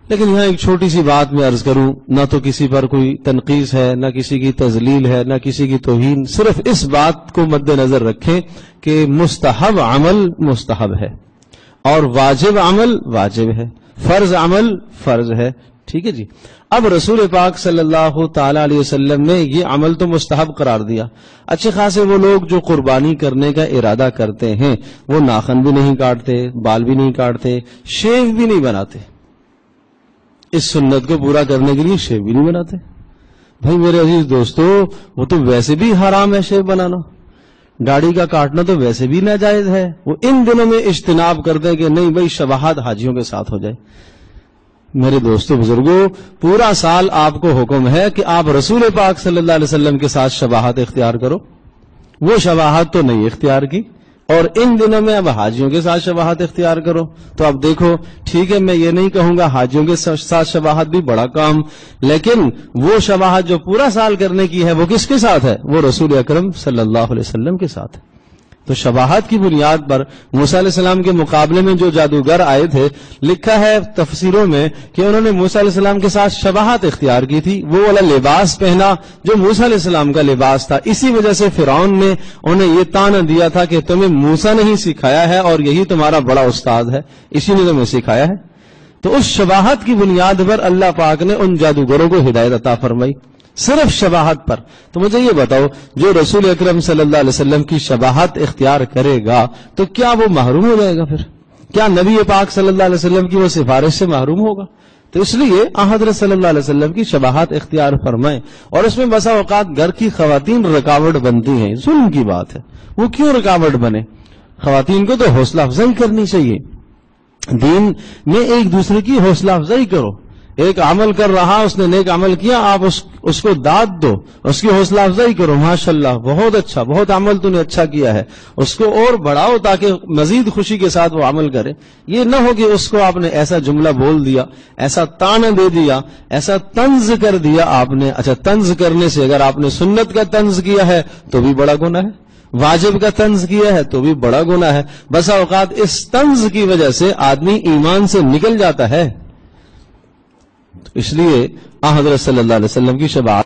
لیکن یہاں ایک چھوٹی سی بات میں عرض کروں، نہ تو کسی پر کوئی تنقیص ہے، نہ کسی کی تذلیل ہے، نہ کسی کی توہین، صرف اس بات کو مد نظر رکھیں کہ مستحب عمل مستحب ہے اور واجب عمل واجب ہے، فرض عمل فرض ہے. ٹھیک ہے جی. اب رسول پاک صلی اللہ تعالی علیہ وسلم نے یہ عمل تو مستحب قرار دیا. اچھے خاصے وہ لوگ جو قربانی کرنے کا ارادہ کرتے ہیں وہ ناخن بھی نہیں کاٹتے، بال بھی نہیں کاٹتے، شیو بھی نہیں بناتے. اس سنت کو پورا کرنے کے لیے شیو بھی نہیں بناتے. بھائی میرے عزیز دوستو، وہ تو ویسے بھی حرام ہے شیو بنانا، داڑھی کا کاٹنا تو ویسے بھی ناجائز ہے. وہ ان دنوں میں اجتناب کرتے ہیں کہ نہیں بھائی شباہت حاجیوں کے ساتھ ہو جائے. میرے دوستو بزرگوں، پورا سال آپ کو حکم ہے کہ آپ رسول پاک صلی اللہ علیہ وسلم کے ساتھ شباہت اختیار کرو. وہ شباہت تو نہیں اختیار کی، اور ان دنوں میں اب حاجیوں کے ساتھ شباہت اختیار کرو. تو اب دیکھو، ٹھیک ہے میں یہ نہیں کہوں گا حاجیوں کے ساتھ شباہت بھی بڑا کام، لیکن وہ شباہت جو پورا سال کرنے کی ہے وہ کس کے ساتھ ہے؟ وہ رسول اکرم صلی اللہ علیہ وسلم کے ساتھ ہے. تو شباہت کی بنیاد پر موسیٰ علیہ السلام کے مقابلے میں جو جادوگر آئے تھے، لکھا ہے تفسیروں میں کہ انہوں نے موسیٰ علیہ السلام کے ساتھ شباہت اختیار کی تھی. وہ والا لباس پہنا جو موسیٰ علیہ السلام کا لباس تھا. اسی وجہ سے فرعون نے انہیں یہ طعنہ دیا تھا کہ تمہیں موسیٰ نے ہی سکھایا ہے اور یہی تمہارا بڑا استاد ہے، اسی نے تمہیں سکھایا ہے. تو اس شباہت کی بنیاد پر اللہ پاک نے ان جادوگروں کو ہدایت عطا فرمائی، صرف شباہت پر. تو مجھے یہ بتاؤ، جو رسول اکرم صلی اللہ علیہ وسلم کی شباہت اختیار کرے گا تو کیا وہ محروم ہو جائے گا؟ پھر کیا نبی پاک صلی اللہ علیہ وسلم کی وہ سفارش سے محروم ہوگا؟ تو اس لیے حضرت صلی اللہ علیہ وسلم کی شباہت اختیار فرمائیں. اور اس میں بسا اوقات گھر کی خواتین رکاوٹ بنتی ہیں، ظلم کی بات ہے. وہ کیوں رکاوٹ بنے؟ خواتین کو تو حوصلہ افزائی کرنی چاہیے. دین میں ایک دوسرے کی حوصلہ افزائی کرو. ایک عمل کر رہا، اس نے نیک عمل کیا، آپ اس کو داد دو، اس کی حوصلہ افزائی کرو، ماشاءاللہ بہت اچھا، بہت عمل تو نے اچھا کیا ہے. اس کو اور بڑھاؤ تاکہ مزید خوشی کے ساتھ وہ عمل کرے. یہ نہ ہو کہ اس کو آپ نے ایسا جملہ بول دیا، ایسا طعنہ دے دیا، ایسا طنز کر دیا آپ نے. اچھا، طنز کرنے سے اگر آپ نے سنت کا طنز کیا ہے تو بھی بڑا گناہ ہے، واجب کا طنز کیا ہے تو بھی بڑا گناہ ہے. بسا اوقات اس طنز کی وجہ سے آدمی ایمان سے نکل جاتا ہے. اس لیے حضرت صلی اللہ علیہ وسلم کی شباہت